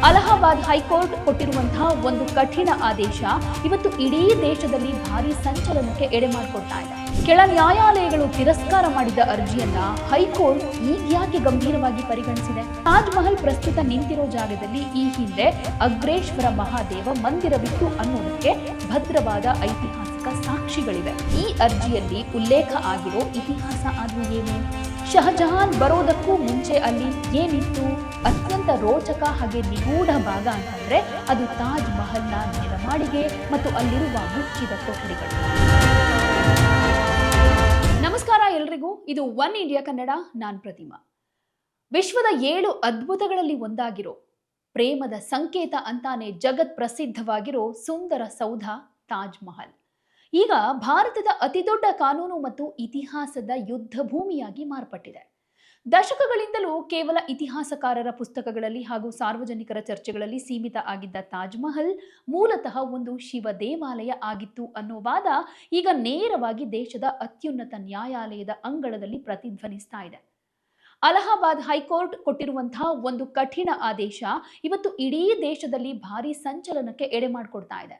Allahabad high court ಕೊಟ್ಟಿರುವಂತಹ ಒಂದು ಕಠಿಣ ಆದೇಶ ಇವತ್ತು ಇಡೀ ದೇಶದಲ್ಲಿ ಭಾರಿ ಸಂಚಲನಕ್ಕೆ ಎಡೆ ಮಾಡಿಕೊಡ್ತಾ ಇದೆ. ಕೆಳ ನ್ಯಾಯಾಲಯಗಳು ತಿರಸ್ಕಾರ ಮಾಡಿದ ಅರ್ಜಿಯನ್ನ ಹೈಕೋರ್ಟ್ ಈಗ್ಯಾಕೆ ಗಂಭೀರವಾಗಿ ಪರಿಗಣಿಸಿದೆ? ತಾಜ್ ಮಹಲ್ ಪ್ರಸ್ತುತ ನಿಂತಿರೋ ಜಾಗದಲ್ಲಿ ಈ ಹಿಂದೆ ಅಗ್ರೇಶ್ವರ ಮಹಾದೇವ ಮಂದಿರವಿತ್ತು ಅನ್ನೋದಕ್ಕೆ ಭದ್ರವಾದ ಐತಿಹಾಸಿಕ ಸಾಕ್ಷಿಗಳಿವೆ. ಈ ಅರ್ಜಿಯಲ್ಲಿ ಉಲ್ಲೇಖ ಆಗಿರೋ ಇತಿಹಾಸ ಆದ್ರೂ ಏನು? ಶಹಜಹಾನ್ ಬರೋದಕ್ಕೂ ಮುಂಚೆ ಅಲ್ಲಿ ಏನಿತ್ತು? ಅತ್ಯಂತ ರೋಚಕ ಹಾಗೆ ನಿಗೂಢ ಭಾಗ ಅಂತಂದ್ರೆ ಅದು ತಾಜ್ ಮಹಲ್ನ ನೆಲಮಾಳಿಗೆ ಮತ್ತು ಅಲ್ಲಿರುವ ಮುಚ್ಚಿದ ಕೊಠಡಿಗಳು. ನಮಸ್ಕಾರ ಎಲ್ರಿಗೂ, ಇದು ಒನ್ ಇಂಡಿಯಾ ಕನ್ನಡ. ನಾನ್ ಪ್ರತಿಮಾ. ವಿಶ್ವದ 7 ಅದ್ಭುತಗಳಲ್ಲಿ ಒಂದಾಗಿರೋ, ಪ್ರೇಮದ ಸಂಕೇತ ಅಂತಾನೆ ಜಗತ್ ಪ್ರಸಿದ್ಧವಾಗಿರೋ ಸುಂದರ ಸೌಧ ತಾಜ್ ಮಹಲ್ ಈಗ ಭಾರತದ ಅತಿದೊಡ್ಡ ಕಾನೂನು ಮತ್ತು ಇತಿಹಾಸದ ಯುದ್ಧ ಭೂಮಿಯಾಗಿ ಮಾರ್ಪಟ್ಟಿದೆ. ದಶಕಗಳಿಂದಲೂ ಕೇವಲ ಇತಿಹಾಸಕಾರರ ಪುಸ್ತಕಗಳಲ್ಲಿ ಹಾಗೂ ಸಾರ್ವಜನಿಕರ ಚರ್ಚೆಗಳಲ್ಲಿ ಸೀಮಿತ ಆಗಿದ್ದ ತಾಜ್ ಮಹಲ್ ಮೂಲತಃ ಒಂದು ಶಿವ ದೇವಾಲಯ ಆಗಿತ್ತು ಅನ್ನೋ ವಾದ ಈಗ ನೇರವಾಗಿ ದೇಶದ ಅತ್ಯುನ್ನತ ನ್ಯಾಯಾಲಯದ ಅಂಗಳದಲ್ಲಿ ಪ್ರತಿಧ್ವನಿಸ್ತಾ ಇದೆ. ಅಲಹಾಬಾದ್ ಹೈಕೋರ್ಟ್ ಕೊಟ್ಟಿರುವಂತಹ ಒಂದು ಕಠಿಣ ಆದೇಶ ಇವತ್ತು ಇಡೀ ದೇಶದಲ್ಲಿ ಭಾರಿ ಸಂಚಲನಕ್ಕೆ ಎಡೆ ಮಾಡಿಕೊಡ್ತಾ ಇದೆ.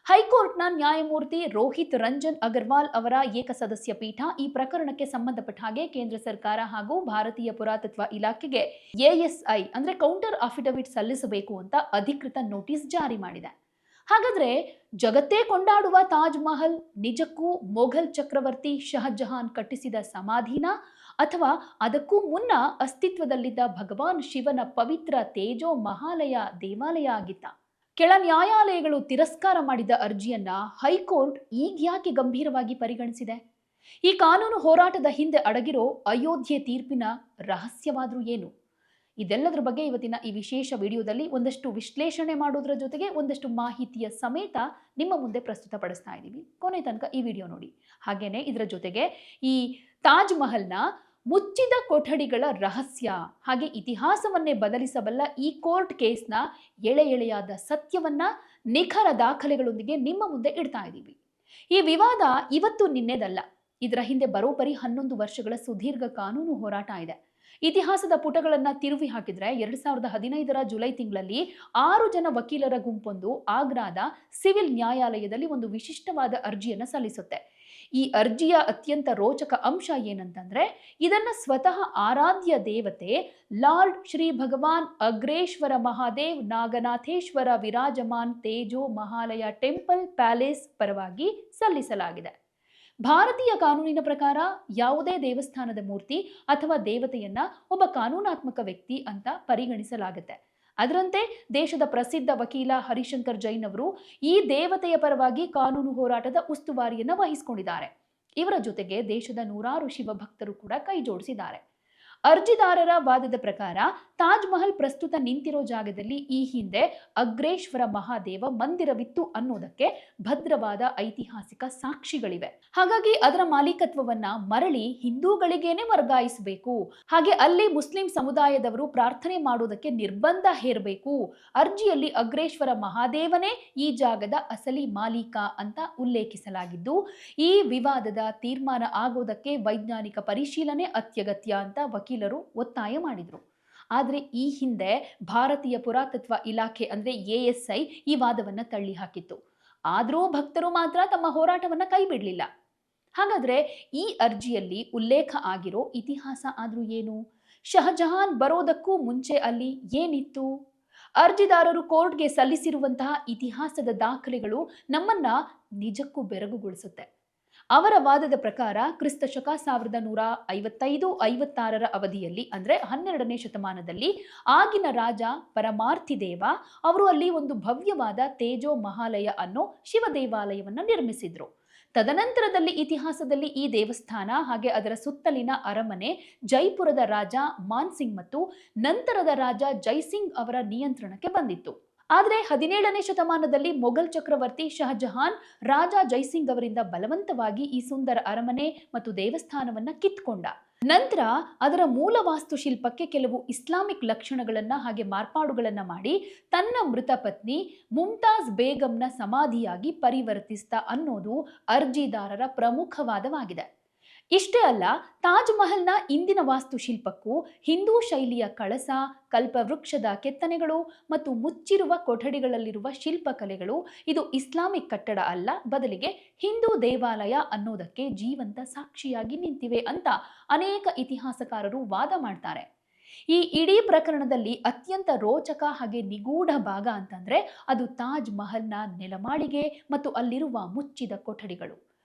ಹೈಕೋರ್ಟ್ನ ನ್ಯಾಯಮೂರ್ತಿ ರೋಹಿತ್ ರಂಜನ್ ಅಗರ್ವಾಲ್ ಅವರ ಏಕಸದಸ್ಯ ಪೀಠ ಈ ಪ್ರಕರಣಕ್ಕೆ ಸಂಬಂಧಪಟ್ಟ ಹಾಗೆ ಕೇಂದ್ರ ಸರ್ಕಾರ ಹಾಗೂ ಭಾರತೀಯ ಪುರಾತತ್ವ ಇಲಾಖೆಗೆ ASI ಅಂದ್ರೆ ಕೌಂಟರ್ ಅಫಿಡವಿಟ್ ಸಲ್ಲಿಸಬೇಕು ಅಂತ ಅಧಿಕೃತ ನೋಟಿಸ್ ಜಾರಿ ಮಾಡಿದೆ. ಹಾಗಾದ್ರೆ ಜಗತ್ತೇ ಕೊಂಡಾಡುವ ತಾಜ್ ಮಹಲ್ ನಿಜಕ್ಕೂ ಮೊಘಲ್ ಚಕ್ರವರ್ತಿ ಶಹಜಹಾನ್ ಕಟ್ಟಿಸಿದ ಸಮಾಧಿನ ಅಥವಾ ಅದಕ್ಕೂ ಮುನ್ನ ಅಸ್ತಿತ್ವದಲ್ಲಿದ್ದ ಭಗವಾನ್ ಶಿವನ ಪವಿತ್ರ ತೇಜೋ ಮಹಾಲಯ ದೇವಾಲಯ ಆಗಿತ್ತ? ಕೆಳ ನ್ಯಾಯಾಲಯಗಳು ತಿರಸ್ಕಾರ ಮಾಡಿದ ಅರ್ಜಿಯನ್ನ ಹೈಕೋರ್ಟ್ ಈಗ್ಯಾಕೆ ಗಂಭೀರವಾಗಿ ಪರಿಗಣಿಸಿದೆ? ಈ ಕಾನೂನು ಹೋರಾಟದ ಹಿಂದೆ ಅಡಗಿರೋ ಅಯೋಧ್ಯೆ ತೀರ್ಪಿನ ರಹಸ್ಯವಾದ್ರೂ ಏನು? ಇದೆಲ್ಲದರ ಬಗ್ಗೆ ಇವತ್ತಿನ ಈ ವಿಶೇಷ ವಿಡಿಯೋದಲ್ಲಿ ಒಂದಷ್ಟು ವಿಶ್ಲೇಷಣೆ ಮಾಡೋದ್ರ ಜೊತೆಗೆ ಒಂದಷ್ಟು ಮಾಹಿತಿಯ ಸಮೇತ ನಿಮ್ಮ ಮುಂದೆ ಪ್ರಸ್ತುತಪಡಿಸ್ತಾ ಇದ್ದೀವಿ. ಕೊನೆ ತನಕ ಈ ವಿಡಿಯೋ ನೋಡಿ. ಹಾಗೇನೆ ಇದರ ಜೊತೆಗೆ ಈ ತಾಜ್ ಮಹಲ್ನ ಮುಚ್ಚಿದ ಕೊಠಡಿಗಳ ರಹಸ್ಯ ಹಾಗೆ ಇತಿಹಾಸವನ್ನೇ ಬದಲಿಸಬಲ್ಲ ಈ ಕೋರ್ಟ್ ಕೇಸ್ನ ಎಳೆಯಾದ ಸತ್ಯವನ್ನ ನಿಖರ ದಾಖಲೆಗಳೊಂದಿಗೆ ನಿಮ್ಮ ಮುಂದೆ ಇಡ್ತಾ ಇದ್ದೀವಿ. ಈ ವಿವಾದ ಇವತ್ತು ನಿನ್ನೆದಲ್ಲ. ಇದರ ಹಿಂದೆ ಬರೋಬ್ಬರಿ 11 ವರ್ಷಗಳ ಸುದೀರ್ಘ ಕಾನೂನು ಹೋರಾಟ ಇದೆ. ಇತಿಹಾಸದ ಪುಟಗಳನ್ನ ತಿರುವಿ ಹಾಕಿದ್ರೆ 2015ರ ಜುಲೈ ತಿಂಗಳಲ್ಲಿ 6 ಜನ ವಕೀಲರ ಗುಂಪೊಂದು ಆಗ್ರಾದ ಸಿವಿಲ್ ನ್ಯಾಯಾಲಯದಲ್ಲಿ ಒಂದು ವಿಶಿಷ್ಟವಾದ ಅರ್ಜಿಯನ್ನ ಸಲ್ಲಿಸುತ್ತೆ. ಈ ಅರ್ಜಿಯ ಅತ್ಯಂತ ರೋಚಕ ಅಂಶ ಏನಂತಂದ್ರೆ ಇದನ್ನ ಸ್ವತಃ ಆರಾಧ್ಯ ದೇವತೆ lord Shri Bhagwan ಅಗ್ರೇಶ್ವರ Mahadev Naganatheshwara Virajman ತೇಜೋ Mahalaya temple palace ಪರವಾಗಿ ಸಲ್ಲಿಸಲಾಗಿದೆ. ಭಾರತೀಯ ಕಾನೂನಿನ ಪ್ರಕಾರ ಯಾವುದೇ ದೇವಸ್ಥಾನದ ಮೂರ್ತಿ ಅಥವಾ ದೇವತೆಯನ್ನ ಒಬ್ಬ ಕಾನೂನಾತ್ಮಕ ವ್ಯಕ್ತಿ ಅಂತ ಪರಿಗಣಿಸಲಾಗುತ್ತೆ. ಅದರಂತೆ ದೇಶದ ಪ್ರಸಿದ್ಧ ವಕೀಲ ಹರಿಶಂಕರ್ ಜೈನ್ ಅವರು ಈ ದೇವತೆಯ ಪರವಾಗಿ ಕಾನೂನು ಹೋರಾಟದ ಉಸ್ತುವಾರಿಯನ್ನ ವಹಿಸಿಕೊಂಡಿದ್ದಾರೆ. ಇವರ ಜೊತೆಗೆ ದೇಶದ 100 ಶಿವಭಕ್ತರು ಕೂಡ ಕೈ ಜೋಡಿಸಿದ್ದಾರೆ. ಅರ್ಜಿದಾರರ ವಾದದ ಪ್ರಕಾರ ತಾಜ್ ಮಹಲ್ ಪ್ರಸ್ತುತ ನಿಂತಿರೋ ಜಾಗದಲ್ಲಿ ಈ ಹಿಂದೆ ಅಗ್ರೇಶ್ವರ ಮಹಾದೇವ ಮಂದಿರವಿತ್ತು ಅನ್ನೋದಕ್ಕೆ ಭದ್ರವಾದ ಐತಿಹಾಸಿಕ ಸಾಕ್ಷಿಗಳಿವೆ. ಹಾಗಾಗಿ ಅದರ ಮಾಲೀಕತ್ವವನ್ನ ಮರಳಿ ಹಿಂದೂಗಳಿಗೇನೆ ವರ್ಗಾಯಿಸಬೇಕು. ಹಾಗೆ ಅಲ್ಲಿ ಮುಸ್ಲಿಂ ಸಮುದಾಯದವರು ಪ್ರಾರ್ಥನೆ ಮಾಡೋದಕ್ಕೆ ನಿರ್ಬಂಧ ಹೇರಬೇಕು. ಅರ್ಜಿಯಲ್ಲಿ ಅಗ್ರೇಶ್ವರ ಮಹಾದೇವನೇ ಈ ಜಾಗದ ಅಸಲಿ ಮಾಲೀಕ ಅಂತ ಉಲ್ಲೇಖಿಸಲಾಗಿದ್ದು, ಈ ವಿವಾದದ ತೀರ್ಮಾನ ಆಗೋದಕ್ಕೆ ವೈಜ್ಞಾನಿಕ ಪರಿಶೀಲನೆ ಅತ್ಯಗತ್ಯ ಅಂತ ವಕೀಲರು ಒತ್ತಾಯ ಮಾಡಿದ್ರು. ಆದ್ರೆ ಈ ಹಿಂದೆ ಭಾರತೀಯ ಪುರಾತತ್ವ ಇಲಾಖೆ ಅಂದ್ರೆ ASI ಈ ವಾದವನ್ನ ತಳ್ಳಿ ಹಾಕಿತ್ತು. ಆದ್ರೂ ಭಕ್ತರು ಮಾತ್ರ ತಮ್ಮ ಹೋರಾಟವನ್ನ ಕೈ ಬಿಡ್ಲಿಲ್ಲ. ಹಾಗಾದ್ರೆ ಈ ಅರ್ಜಿಯಲ್ಲಿ ಉಲ್ಲೇಖ ಆಗಿರೋ ಇತಿಹಾಸ ಆದ್ರೂ ಏನು? ಶಹಜಹಾನ್ ಬರೋದಕ್ಕೂ ಮುಂಚೆ ಅಲ್ಲಿ ಏನಿತ್ತು? ಅರ್ಜಿದಾರರು ಕೋರ್ಟ್ಗೆ ಸಲ್ಲಿಸಿರುವಂತಹ ಇತಿಹಾಸದ ದಾಖಲೆಗಳು ನಮ್ಮನ್ನ ನಿಜಕ್ಕೂ ಬೆರಗುಗೊಳಿಸುತ್ತೆ. ಅವರ ವಾದದ ಪ್ರಕಾರ ಕ್ರಿಸ್ತಶಕ 1155-56ರ ಅವಧಿಯಲ್ಲಿ ಅಂದ್ರೆ 12ನೇ ಶತಮಾನದಲ್ಲಿ ಆಗಿನ ರಾಜ ಪರಮಾರ್ಥಿದೇವ ಅವರು ಅಲ್ಲಿ ಒಂದು ಭವ್ಯವಾದ ತೇಜೋ ಮಹಾಲಯ ಅನ್ನೋ ಶಿವ ದೇವಾಲಯವನ್ನ ನಿರ್ಮಿಸಿದ್ರು. ತದನಂತರದಲ್ಲಿ ಇತಿಹಾಸದಲ್ಲಿ ಈ ದೇವಸ್ಥಾನ ಹಾಗೆ ಅದರ ಸುತ್ತಲಿನ ಅರಮನೆ ಜೈಪುರದ ರಾಜ ಮಾನ್ಸಿಂಗ್ ಮತ್ತು ನಂತರದ ರಾಜ ಜೈಸಿಂಗ್ ಅವರ ನಿಯಂತ್ರಣಕ್ಕೆ ಬಂದಿತ್ತು. ಆದರೆ 17ನೇ ಶತಮಾನದಲ್ಲಿ ಮೊಘಲ್ ಚಕ್ರವರ್ತಿ ಶಹಜಹಾನ್ ರಾಜ ಜೈಸಿಂಗ್ ಅವರಿಂದ ಬಲವಂತವಾಗಿ ಈ ಸುಂದರ ಅರಮನೆ ಮತ್ತು ದೇವಸ್ಥಾನವನ್ನ ಕಿತ್ಕೊಂಡ. ನಂತರ ಅದರ ಮೂಲ ವಾಸ್ತುಶಿಲ್ಪಕ್ಕೆ ಕೆಲವು ಇಸ್ಲಾಮಿಕ್ ಲಕ್ಷಣಗಳನ್ನ ಹಾಗೆ ಮಾರ್ಪಾಡುಗಳನ್ನ ಮಾಡಿ ತನ್ನ ಮೃತ ಪತ್ನಿ ಮುಮ್ತಾಜ್ ಬೇಗಂನ ಸಮಾಧಿಯಾಗಿ ಪರಿವರ್ತಿಸಿದ ಅನ್ನೋದು ಅರ್ಜಿದಾರರ ಪ್ರಮುಖ ವಾದವಾಗಿದೆ. ಇಷ್ಟೇ ಅಲ್ಲ, ತಾಜ್ ಮಹಲ್ನ ಇಂದಿನ ವಾಸ್ತುಶಿಲ್ಪಕ್ಕೂ ಹಿಂದೂ ಶೈಲಿಯ ಕಳಸ, ಕಲ್ಪವೃಕ್ಷದ ಕೆತ್ತನೆಗಳು ಮತ್ತು ಮುಚ್ಚಿರುವ ಕೊಠಡಿಗಳಲ್ಲಿರುವ ಶಿಲ್ಪಕಲೆಗಳು ಇದು ಇಸ್ಲಾಮಿಕ್ ಕಟ್ಟಡ ಅಲ್ಲ, ಬದಲಿಗೆ ಹಿಂದೂ ದೇವಾಲಯ ಅನ್ನೋದಕ್ಕೆ ಜೀವಂತ ಸಾಕ್ಷಿಯಾಗಿ ನಿಂತಿವೆ ಅಂತ ಅನೇಕ ಇತಿಹಾಸಕಾರರು ವಾದ ಮಾಡ್ತಾರೆ. ಈ ಇಡೀ ಪ್ರಕರಣದಲ್ಲಿ ಅತ್ಯಂತ ರೋಚಕ ಹಾಗೆ ನಿಗೂಢ ಭಾಗ ಅಂತಂದ್ರೆ ಅದು ತಾಜ್ ಮಹಲ್ನ ನೆಲಮಾಳಿಗೆ ಮತ್ತು ಅಲ್ಲಿರುವ ಮುಚ್ಚಿದ ಕೊಠಡಿಗಳು.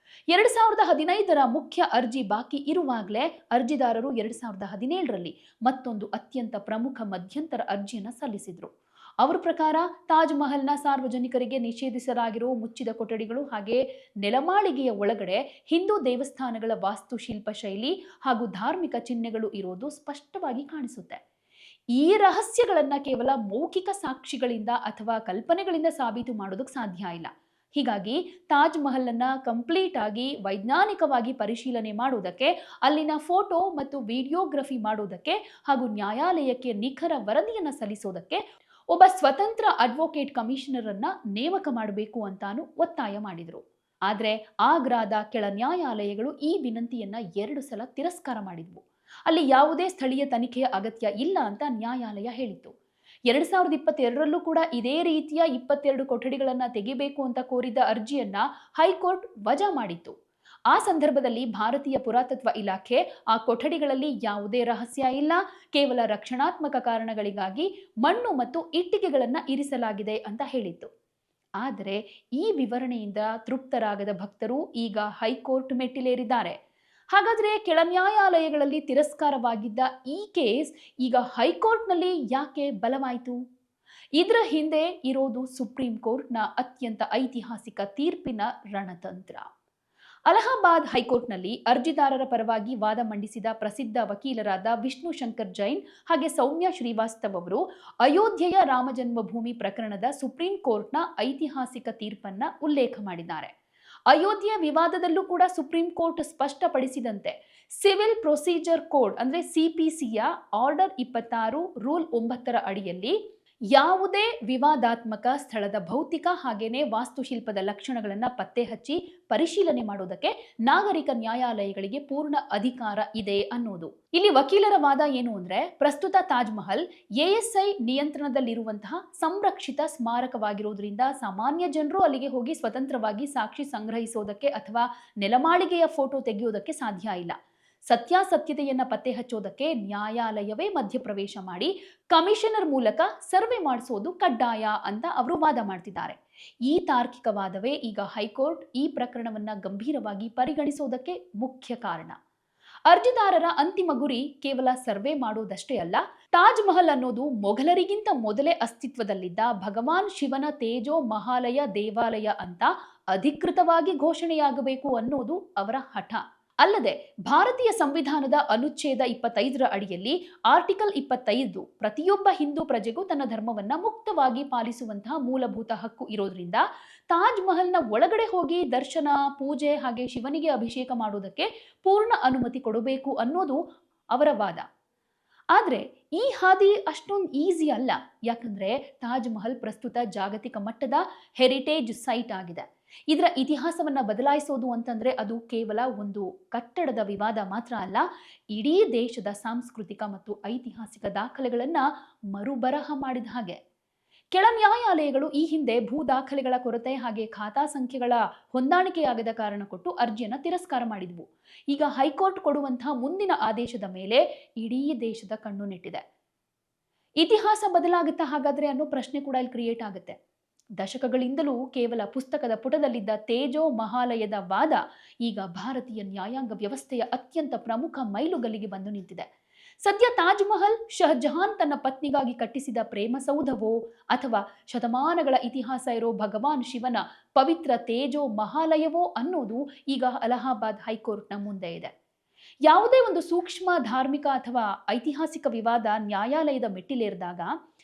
2015ರ ಮುಖ್ಯ ಅರ್ಜಿ ಬಾಕಿ ಇರುವಾಗಲೇ ಅರ್ಜಿದಾರರು 2017ರಲ್ಲಿ ಮತ್ತೊಂದು ಅತ್ಯಂತ ಪ್ರಮುಖ ಮಧ್ಯಂತರ ಅರ್ಜಿಯನ್ನು ಸಲ್ಲಿಸಿದ್ರು. ಅವರ ಪ್ರಕಾರ ತಾಜ್ ಮಹಲ್ನ ಸಾರ್ವಜನಿಕರಿಗೆ ನಿಷೇಧಿಸಲಾಗಿರುವ ಮುಚ್ಚಿದ ಕೊಠಡಿಗಳು ಹಾಗೆ ನೆಲಮಾಳಿಗೆಯ ಒಳಗಡೆ ಹಿಂದೂ ದೇವಸ್ಥಾನಗಳ ವಾಸ್ತುಶಿಲ್ಪ ಶೈಲಿ ಹಾಗೂ ಧಾರ್ಮಿಕ ಚಿಹ್ನೆಗಳು ಇರೋದು ಸ್ಪಷ್ಟವಾಗಿ ಕಾಣಿಸುತ್ತೆ. ಈ ರಹಸ್ಯಗಳನ್ನ ಕೇವಲ ಮೌಖಿಕ ಸಾಕ್ಷಿಗಳಿಂದ ಅಥವಾ ಕಲ್ಪನೆಗಳಿಂದ ಸಾಬೀತು ಮಾಡೋದಕ್ಕೆ ಸಾಧ್ಯ ಇಲ್ಲ. ಹೀಗಾಗಿ ತಾಜ್ ಮಹಲ್ ಅನ್ನ ಕಂಪ್ಲೀಟ್ ಆಗಿ ವೈಜ್ಞಾನಿಕವಾಗಿ ಪರಿಶೀಲನೆ ಮಾಡುವುದಕ್ಕೆ, ಅಲ್ಲಿನ ಫೋಟೋ ಮತ್ತು ವಿಡಿಯೋಗ್ರಫಿ ಮಾಡುವುದಕ್ಕೆ ಹಾಗೂ ನ್ಯಾಯಾಲಯಕ್ಕೆ ನಿಖರ ವರದಿಯನ್ನು ಸಲ್ಲಿಸೋದಕ್ಕೆ ಒಬ್ಬ ಸ್ವತಂತ್ರ ಅಡ್ವೊಕೇಟ್ ಕಮಿಷನರ್ ಅನ್ನ ನೇಮಕ ಮಾಡಬೇಕು ಅಂತಾನು ಒತ್ತಾಯ ಮಾಡಿದ್ರು. ಆದ್ರೆ ಆಗ್ರಾದ ಕೆಳ ನ್ಯಾಯಾಲಯಗಳು ಈ ವಿನಂತಿಯನ್ನ 2 ಸಲ ತಿರಸ್ಕಾರ ಮಾಡಿದ್ವು. ಅಲ್ಲಿ ಯಾವುದೇ ಸ್ಥಳೀಯ ತನಿಖೆಯ ಅಗತ್ಯ ಇಲ್ಲ ಅಂತ ನ್ಯಾಯಾಲಯ ಹೇಳಿತ್ತು. 2022ರಲ್ಲೂ ಕೂಡ ಇದೇ ರೀತಿಯ 22 ಕೊಠಡಿಗಳನ್ನ ತೆಗಿಬೇಕು ಅಂತ ಕೋರಿದ ಅರ್ಜಿಯನ್ನ ಹೈಕೋರ್ಟ್ ವಜಾ ಮಾಡಿತ್ತು. ಆ ಸಂದರ್ಭದಲ್ಲಿ ಭಾರತೀಯ ಪುರಾತತ್ವ ಇಲಾಖೆ ಆ ಕೊಠಡಿಗಳಲ್ಲಿ ಯಾವುದೇ ರಹಸ್ಯ ಇಲ್ಲ, ಕೇವಲ ರಕ್ಷಣಾತ್ಮಕ ಕಾರಣಗಳಿಗಾಗಿ ಮಣ್ಣು ಮತ್ತು ಇಟ್ಟಿಗೆಗಳನ್ನ ಇರಿಸಲಾಗಿದೆ ಅಂತ ಹೇಳಿತ್ತು. ಆದರೆ ಈ ವಿವರಣೆಯಿಂದ ತೃಪ್ತರಾಗದ ಭಕ್ತರು ಈಗ ಹೈಕೋರ್ಟ್ ಮೆಟ್ಟಿಲೇರಿದ್ದಾರೆ. ಹಾಗಾದ್ರೆ ಕೆಳ ನ್ಯಾಯಾಲಯಗಳಲ್ಲಿ ತಿರಸ್ಕಾರವಾಗಿದ್ದ ಈ ಕೇಸ್ ಈಗ ಹೈಕೋರ್ಟ್ನಲ್ಲಿ ಯಾಕೆ ಬಲವಾಯಿತು? ಇದರ ಹಿಂದೆ ಇರೋದು ಸುಪ್ರೀಂ ಕೋರ್ಟ್ನ ಅತ್ಯಂತ ಐತಿಹಾಸಿಕ ತೀರ್ಪಿನ ರಣತಂತ್ರ. ಅಲಹಾಬಾದ್ ಹೈಕೋರ್ಟ್ನಲ್ಲಿ ಅರ್ಜಿದಾರರ ಪರವಾಗಿ ವಾದ ಮಂಡಿಸಿದ ಪ್ರಸಿದ್ಧ ವಕೀಲರಾದ ವಿಷ್ಣು ಶಂಕರ್ ಜೈನ್ ಹಾಗೆ ಸೌಮ್ಯ ಶ್ರೀವಾಸ್ತವ್ ಅವರು ಅಯೋಧ್ಯೆಯ ರಾಮಜನ್ಮಭೂಮಿ ಪ್ರಕರಣದ ಸುಪ್ರೀಂ ಕೋರ್ಟ್ನ ಐತಿಹಾಸಿಕ ತೀರ್ಪನ್ನ ಉಲ್ಲೇಖ ಮಾಡಿದ್ದಾರೆ. ಅಯೋಧ್ಯೆ ವಿವಾದದಲ್ಲೂ ಕೂಡ ಸುಪ್ರೀಂ ಕೋರ್ಟ್ ಸ್ಪಷ್ಟಪಡಿಸಿದಂತೆ ಸಿವಿಲ್ ಪ್ರೊಸೀಜರ್ ಕೋಡ್ ಅಂದ್ರೆ ಸಿಪಿಸಿಯ ಆರ್ಡರ್ 26 ರೂಲ್ 9ರ ಅಡಿಯಲ್ಲಿ ಯಾವುದೇ ವಿವಾದಾತ್ಮಕ ಸ್ಥಳದ ಭೌತಿಕ ಹಾಗೇನೆ ವಾಸ್ತುಶಿಲ್ಪದ ಲಕ್ಷಣಗಳನ್ನು ಪತ್ತೆ ಹಚ್ಚಿ ಪರಿಶೀಲನೆ ಮಾಡೋದಕ್ಕೆ ನಾಗರಿಕ ನ್ಯಾಯಾಲಯಗಳಿಗೆ ಪೂರ್ಣ ಅಧಿಕಾರ ಇದೆ ಅನ್ನೋದು. ಇಲ್ಲಿ ವಕೀಲರ ವಾದ ಏನು ಅಂದ್ರೆ, ಪ್ರಸ್ತುತ ತಾಜ್ ಮಹಲ್ ಎಎಸ್ಐ ನಿಯಂತ್ರಣದಲ್ಲಿರುವಂತಹ ಸಂರಕ್ಷಿತ ಸ್ಮಾರಕವಾಗಿರೋದ್ರಿಂದ ಸಾಮಾನ್ಯ ಜನರು ಅಲ್ಲಿಗೆ ಹೋಗಿ ಸ್ವತಂತ್ರವಾಗಿ ಸಾಕ್ಷಿ ಸಂಗ್ರಹಿಸೋದಕ್ಕೆ ಅಥವಾ ನೆಲಮಾಳಿಗೆಯ ಫೋಟೋ ತೆಗೆಯೋದಕ್ಕೆ ಸಾಧ್ಯ ಇಲ್ಲ. ಸತ್ಯಾಸತ್ಯತೆಯನ್ನ ಪತ್ತೆ ಹಚ್ಚೋದಕ್ಕೆ ನ್ಯಾಯಾಲಯವೇ ಮಧ್ಯಪ್ರವೇಶ ಮಾಡಿ ಕಮಿಷನರ್ ಮೂಲಕ ಸರ್ವೆ ಮಾಡಿಸೋದು ಕಡ್ಡಾಯ ಅಂತ ಅವರು ವಾದ ಮಾಡ್ತಿದ್ದಾರೆ. ಈ ತಾರ್ಕಿಕ ವಾದವೇ ಈಗ ಹೈಕೋರ್ಟ್ ಈ ಪ್ರಕರಣವನ್ನ ಗಂಭೀರವಾಗಿ ಪರಿಗಣಿಸೋದಕ್ಕೆ ಮುಖ್ಯ ಕಾರಣ. ಅರ್ಜಿದಾರರ ಅಂತಿಮ ಗುರಿ ಕೇವಲ ಸರ್ವೆ ಮಾಡೋದಷ್ಟೇ ಅಲ್ಲ, ತಾಜ್ ಮಹಲ್ ಅನ್ನೋದು ಮೊಘಲರಿಗಿಂತ ಮೊದಲೇ ಅಸ್ತಿತ್ವದಲ್ಲಿದ್ದ ಭಗವಾನ್ ಶಿವನ ತೇಜೋ ಮಹಾಲಯ ದೇವಾಲಯ ಅಂತ ಅಧಿಕೃತವಾಗಿ ಘೋಷಣೆಯಾಗಬೇಕು ಅನ್ನೋದು ಅವರ ಹಠ. ಅಲ್ಲದೆ ಭಾರತೀಯ ಸಂವಿಧಾನದ ಅನುಚ್ಛೇದ 25ರ ಅಡಿಯಲ್ಲಿ ಆರ್ಟಿಕಲ್ 25 ಪ್ರತಿಯೊಬ್ಬ ಹಿಂದೂ ಪ್ರಜೆಗೂ ತನ್ನ ಧರ್ಮವನ್ನ ಮುಕ್ತವಾಗಿ ಪಾಲಿಸುವಂತಹ ಮೂಲಭೂತ ಹಕ್ಕು ಇರೋದ್ರಿಂದ ತಾಜ್ ಮಹಲ್ನ ಒಳಗಡೆ ಹೋಗಿ ದರ್ಶನ, ಪೂಜೆ ಹಾಗೆ ಶಿವನಿಗೆ ಅಭಿಷೇಕ ಮಾಡೋದಕ್ಕೆ ಪೂರ್ಣ ಅನುಮತಿ ಕೊಡಬೇಕು ಅನ್ನೋದು ಅವರ ವಾದ. ಆದ್ರೆ ಈ ಹಾದಿ ಅಷ್ಟೊಂದು ಈಸಿ ಅಲ್ಲ. ಯಾಕಂದ್ರೆ ತಾಜ್ ಮಹಲ್ ಪ್ರಸ್ತುತ ಜಾಗತಿಕ ಮಟ್ಟದ ಹೆರಿಟೇಜ್ ಸೈಟ್ ಆಗಿದೆ. ಇದರ ಇತಿಹಾಸವನ್ನ ಬದಲಾಯಿಸೋದು ಅಂತಂದ್ರೆ ಅದು ಕೇವಲ ಒಂದು ಕಟ್ಟಡದ ವಿವಾದ ಮಾತ್ರ ಅಲ್ಲ, ಇಡೀ ದೇಶದ ಸಾಂಸ್ಕೃತಿಕ ಮತ್ತು ಐತಿಹಾಸಿಕ ದಾಖಲೆಗಳನ್ನ ಮರುಬರಹ ಮಾಡಿದ ಹಾಗೆ. ಕೆಳ ನ್ಯಾಯಾಲಯಗಳು ಈ ಹಿಂದೆ ಭೂ ದಾಖಲೆಗಳ ಕೊರತೆ ಹಾಗೆ ಖಾತಾ ಸಂಖ್ಯೆಗಳ ಹೊಂದಾಣಿಕೆಯಾಗದ ಕಾರಣ ಕೊಟ್ಟು ಅರ್ಜಿಯನ್ನ ತಿರಸ್ಕಾರ ಮಾಡಿದ್ವು. ಈಗ ಹೈಕೋರ್ಟ್ ಕೊಡುವಂತಹ ಮುಂದಿನ ಆದೇಶದ ಮೇಲೆ ಇಡೀ ದೇಶದ ಕಣ್ಣು ನೆಟ್ಟಿದೆ. ಇತಿಹಾಸ ಬದಲಾಗುತ್ತಾ ಹಾಗಾದ್ರೆ ಅನ್ನೋ ಪ್ರಶ್ನೆ ಕೂಡ ಇಲ್ಲಿ ಕ್ರಿಯೇಟ್ ಆಗುತ್ತೆ. ದಶಕಗಳಿಂದಲೂ ಕೇವಲ ಪುಸ್ತಕದ ಪುಟದಲ್ಲಿದ್ದ ತೇಜೋ ಮಹಾಲಯದ ವಾದ ಈಗ ಭಾರತೀಯ ನ್ಯಾಯಾಂಗ ವ್ಯವಸ್ಥೆಯ ಅತ್ಯಂತ ಪ್ರಮುಖ ಮೈಲುಗಲ್ಲಿಗೆ ಬಂದು ನಿಂತಿದೆ. ಸದ್ಯ ತಾಜ್ ಮಹಲ್ ಶಹಜಹಾನ್ ತನ್ನ ಪತ್ನಿಗಾಗಿ ಕಟ್ಟಿಸಿದ ಪ್ರೇಮ ಸೌಧವೋ ಅಥವಾ ಶತಮಾನಗಳ ಇತಿಹಾಸ ಇರೋ ಭಗವಾನ್ ಶಿವನ ಪವಿತ್ರ ತೇಜೋ ಮಹಾಲಯವೋ ಅನ್ನೋದು ಈಗ ಅಲಹಾಬಾದ್ ಹೈಕೋರ್ಟ್ನ ಮುಂದೆ ಇದೆ. ಯಾವುದೇ ಒಂದು ಸೂಕ್ಷ್ಮ ಧಾರ್ಮಿಕ ಅಥವಾ ಐತಿಹಾಸಿಕ ವಿವಾದ ನ್ಯಾಯಾಲಯದ ಮೆಟ್ಟಿಲೇರಿದಾಗ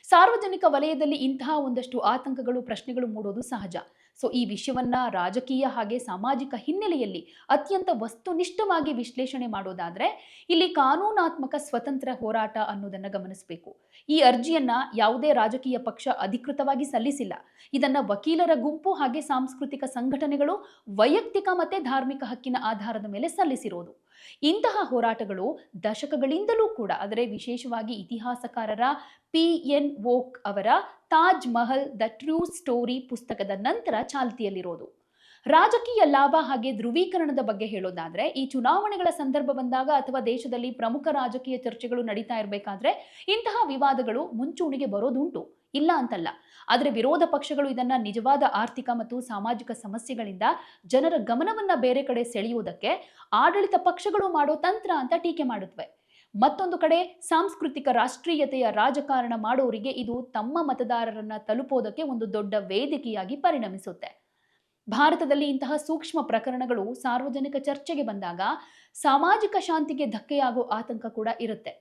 ಸಾರ್ವಜನಿಕ ವಲಯದಲ್ಲಿ ಇಂತಹ ಒಂದಷ್ಟು ಆತಂಕಗಳು, ಪ್ರಶ್ನೆಗಳು ಮೂಡೋದು ಸಹಜ. ಈ ವಿಷಯವನ್ನ ರಾಜಕೀಯ ಹಾಗೆ ಸಾಮಾಜಿಕ ಹಿನ್ನೆಲೆಯಲ್ಲಿ ಅತ್ಯಂತ ವಸ್ತುನಿಷ್ಠವಾಗಿ ವಿಶ್ಲೇಷಣೆ ಮಾಡೋದಾದ್ರೆ ಇಲ್ಲಿ ಕಾನೂನಾತ್ಮಕ ಸ್ವತಂತ್ರ ಹೋರಾಟ ಅನ್ನೋದನ್ನ ಗಮನಿಸಬೇಕು. ಈ ಅರ್ಜಿಯನ್ನ ಯಾವುದೇ ರಾಜಕೀಯ ಪಕ್ಷ ಅಧಿಕೃತವಾಗಿ ಸಲ್ಲಿಸಿಲ್ಲ. ಇದನ್ನ ವಕೀಲರ ಗುಂಪು ಹಾಗೆ ಸಾಂಸ್ಕೃತಿಕ ಸಂಘಟನೆಗಳು ವೈಯಕ್ತಿಕ ಮತ್ತೆ ಧಾರ್ಮಿಕ ಹಕ್ಕಿನ ಆಧಾರದ ಮೇಲೆ ಸಲ್ಲಿಸಿರೋದು. ಇಂತಹ ಹೋರಾಟಗಳು ದಶಕಗಳಿಂದಲೂ ಕೂಡ, ಆದರೆ ವಿಶೇಷವಾಗಿ ಇತಿಹಾಸಕಾರರ PN ವೋಕ್ ಅವರ Taj Mahal the true story ಪುಸ್ತಕದ ನಂತರ ಚಾಲ್ತಿಯಲ್ಲಿರೋದು. ರಾಜಕೀಯ ಲಾಭ ಹಾಗೆ ಧ್ರುವೀಕರಣದ ಬಗ್ಗೆ ಹೇಳೋದಾದ್ರೆ, ಈ ಚುನಾವಣೆಗಳ ಸಂದರ್ಭ ಬಂದಾಗ ಅಥವಾ ದೇಶದಲ್ಲಿ ಪ್ರಮುಖ ರಾಜಕೀಯ ಚರ್ಚೆಗಳು ನಡೀತಾ ಇರಬೇಕಾದ್ರೆ ಇಂತಹ ವಿವಾದಗಳು ಮುಂಚೂಣಿಗೆ ಬರೋದುಂಟು, ಇಲ್ಲ ಅಂತಲ್ಲ. ಆದರೆ ವಿರೋಧ ಪಕ್ಷಗಳು ಇದನ್ನ ನಿಜವಾದ ಆರ್ಥಿಕ ಮತ್ತು ಸಾಮಾಜಿಕ ಸಮಸ್ಯೆಗಳಿಂದ ಜನರ ಗಮನವನ್ನ ಬೇರೆ ಕಡೆ ಸೆಳೆಯುವುದಕ್ಕೆ ಆಡಳಿತ ಪಕ್ಷಗಳು ಮಾಡೋ ತಂತ್ರ ಅಂತ ಟೀಕೆ ಮಾಡುತ್ತವೆ. ಮತ್ತೊಂದು ಕಡೆ ಸಾಂಸ್ಕೃತಿಕ ರಾಷ್ಟ್ರೀಯತೆಯ ರಾಜಕಾರಣ ಮಾಡೋರಿಗೆ ಇದು ತಮ್ಮ ಮತದಾರರನ್ನ ತಲುಪೋದಕ್ಕೆ ಒಂದು ದೊಡ್ಡ ವೇದಿಕೆಯಾಗಿ ಪರಿಣಮಿಸುತ್ತೆ. ಭಾರತದಲ್ಲಿ ಇಂತಹ ಸೂಕ್ಷ್ಮ ಪ್ರಕರಣಗಳು ಸಾರ್ವಜನಿಕ ಚರ್ಚೆಗೆ ಬಂದಾಗ ಸಾಮಾಜಿಕ ಶಾಂತಿಗೆ ಧಕ್ಕೆಯಾಗೋ ಆತಂಕ ಕೂಡ ಇರುತ್ತೆ.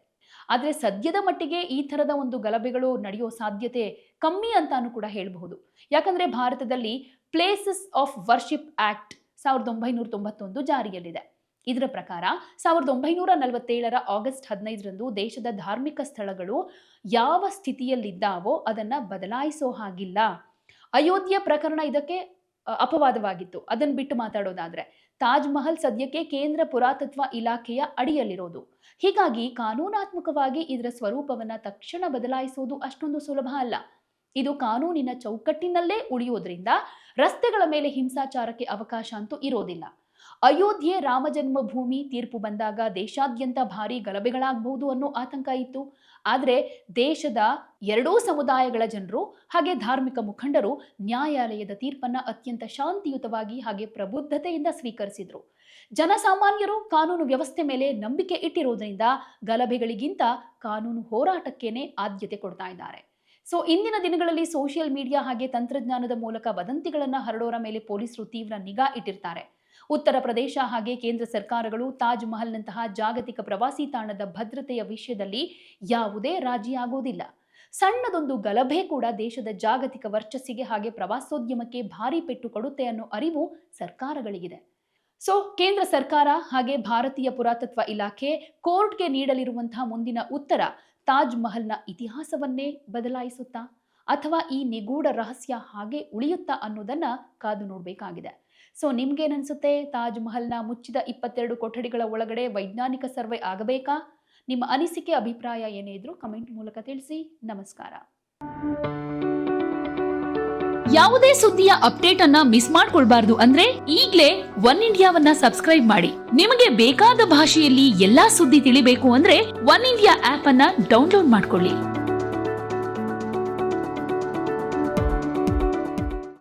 ಆದರೆ ಸದ್ಯದ ಮಟ್ಟಿಗೆ ಈ ಥರದ ಒಂದು ಗಲಭೆಗಳು ನಡೆಯೋ ಸಾಧ್ಯತೆ ಕಮ್ಮಿ ಅಂತಾನೂ ಕೂಡ ಹೇಳಬಹುದು. ಯಾಕಂದ್ರೆ ಭಾರತದಲ್ಲಿ ಪ್ಲೇಸಸ್ ಆಫ್ ವರ್ಷಿಪ್ ಆಕ್ಟ್ 1991 ಜಾರಿಯಲ್ಲಿದೆ. ಇದರ ಪ್ರಕಾರ 1947 ಆಗಸ್ಟ್ 15 ದೇಶದ ಧಾರ್ಮಿಕ ಸ್ಥಳಗಳು ಯಾವ ಸ್ಥಿತಿಯಲ್ಲಿದ್ದಾವೋ ಅದನ್ನ ಬದಲಾಯಿಸೋ ಹಾಗಿಲ್ಲ. ಅಯೋಧ್ಯೆ ಪ್ರಕರಣ ಇದಕ್ಕೆ ಅಪವಾದವಾಗಿತ್ತು. ಅದನ್ನು ಬಿಟ್ಟು ಮಾತಾಡೋದಾದ್ರೆ ತಾಜ್ ಮಹಲ್ ಸದ್ಯಕ್ಕೆ ಕೇಂದ್ರ ಪುರಾತತ್ವ ಇಲಾಖೆಯ ಅಡಿಯಲ್ಲಿರೋದು. ಹೀಗಾಗಿ ಕಾನೂನಾತ್ಮಕವಾಗಿ ಇದರ ಸ್ವರೂಪವನ್ನ ತಕ್ಷಣ ಬದಲಾಯಿಸೋದು ಅಷ್ಟೊಂದು ಸುಲಭ ಅಲ್ಲ. ಇದು ಕಾನೂನಿನ ಚೌಕಟ್ಟಿನಲ್ಲೇ ಉಳಿಯೋದ್ರಿಂದ ರಸ್ತೆಗಳ ಮೇಲೆ ಹಿಂಸಾಚಾರಕ್ಕೆ ಅವಕಾಶ ಅಂತೂ ಇರೋದಿಲ್ಲ. ಅಯೋಧ್ಯೆ ರಾಮ ಜನ್ಮಭೂಮಿ ತೀರ್ಪು ಬಂದಾಗ ದೇಶಾದ್ಯಂತ ಭಾರಿ ಗಲಭೆಗಳಾಗಬಹುದು ಅನ್ನೋ ಆತಂಕ ಇತ್ತು. ಆದರೆ ದೇಶದ ಎರಡೂ ಸಮುದಾಯಗಳ ಜನರು ಹಾಗೆ ಧಾರ್ಮಿಕ ಮುಖಂಡರು ನ್ಯಾಯಾಲಯದ ತೀರ್ಪನ್ನ ಅತ್ಯಂತ ಶಾಂತಿಯುತವಾಗಿ ಹಾಗೆ ಪ್ರಬುದ್ಧತೆಯಿಂದ ಸ್ವೀಕರಿಸಿದ್ರು. ಜನಸಾಮಾನ್ಯರು ಕಾನೂನು ವ್ಯವಸ್ಥೆ ಮೇಲೆ ನಂಬಿಕೆ ಇಟ್ಟಿರೋದ್ರಿಂದ ಗಲಭೆಗಳಿಗಿಂತ ಕಾನೂನು ಹೋರಾಟಕ್ಕೇನೆ ಆದ್ಯತೆ ಕೊಡ್ತಾ ಇದ್ದಾರೆ. ಸೊ ಇಂದಿನ ದಿನಗಳಲ್ಲಿ ಸೋಷಿಯಲ್ ಮೀಡಿಯಾ ಹಾಗೆ ತಂತ್ರಜ್ಞಾನದ ಮೂಲಕ ವದಂತಿಗಳನ್ನ ಹರಡೋರ ಮೇಲೆ ಪೊಲೀಸರು ತೀವ್ರ ನಿಗಾ ಇಟ್ಟಿರ್ತಾರೆ. ಉತ್ತರ ಪ್ರದೇಶ ಹಾಗೆ ಕೇಂದ್ರ ಸರ್ಕಾರಗಳು ತಾಜ್ ಮಹಲ್ನಂತಹ ಜಾಗತಿಕ ಪ್ರವಾಸಿ ತಾಣದ ಭದ್ರತೆಯ ವಿಷಯದಲ್ಲಿ ಯಾವುದೇ ರಾಜಿ ಆಗೋದಿಲ್ಲ. ಸಣ್ಣದೊಂದು ಗಲಭೆ ಕೂಡ ದೇಶದ ಜಾಗತಿಕ ವರ್ಚಸ್ಸಿಗೆ ಹಾಗೆ ಪ್ರವಾಸೋದ್ಯಮಕ್ಕೆ ಭಾರಿ ಪೆಟ್ಟು ಕೊಡುತ್ತೆ ಅನ್ನೋ ಅರಿವು ಸರ್ಕಾರಗಳಿಗಿದೆ. ಸೊ ಕೇಂದ್ರ ಸರ್ಕಾರ ಹಾಗೆ ಭಾರತೀಯ ಪುರಾತತ್ವ ಇಲಾಖೆ ಕೋರ್ಟ್ಗೆ ನೀಡಲಿರುವಂತಹ ಮುಂದಿನ ಉತ್ತರ ತಾಜ್ ಮಹಲ್ನ ಇತಿಹಾಸವನ್ನೇ ಬದಲಾಯಿಸುತ್ತಾ ಅಥವಾ ಈ ನಿಗೂಢ ರಹಸ್ಯ ಹಾಗೆ ಉಳಿಯುತ್ತಾ ಅನ್ನೋದನ್ನ ಕಾದು ನೋಡಬೇಕಾಗಿದೆ. ಸೊ ನಿಮ್ಗೇನನ್ಸುತ್ತೆ? ತಾಜ್ ಮಹಲ್ನ ಮುಚ್ಚಿದ 22 ಕೊಠಡಿಗಳ ಒಳಗಡೆ ವೈಜ್ಞಾನಿಕ ಸರ್ವೆ ಆಗಬೇಕಾ? ನಿಮ್ಮ ಅನಿಸಿಕೆ ಅಭಿಪ್ರಾಯ ಏನೇ ಇದ್ರೂ ಕಮೆಂಟ್ ಮೂಲಕ ತಿಳಿಸಿ. ನಮಸ್ಕಾರ. ಯಾವುದೇ ಸುದ್ದಿಯ ಅಪ್ಡೇಟ್ ಅನ್ನ ಮಿಸ್ ಮಾಡ್ಕೊಳ್ಬಾರ್ದು ಅಂದ್ರೆ ಈಗ್ಲೇ ಒನ್ ಇಂಡಿಯಾವನ್ನ ಸಬ್ಸ್ಕ್ರೈಬ್ ಮಾಡಿ. ನಿಮಗೆ ಬೇಕಾದ ಭಾಷೆಯಲ್ಲಿ ಎಲ್ಲಾ ಸುದ್ದಿ ತಿಳಿಬೇಕು ಅಂದ್ರೆ ಒನ್ ಇಂಡಿಯಾ ಆಪ್ ಅನ್ನ ಡೌನ್ಲೋಡ್ ಮಾಡ್ಕೊಳ್ಳಿ.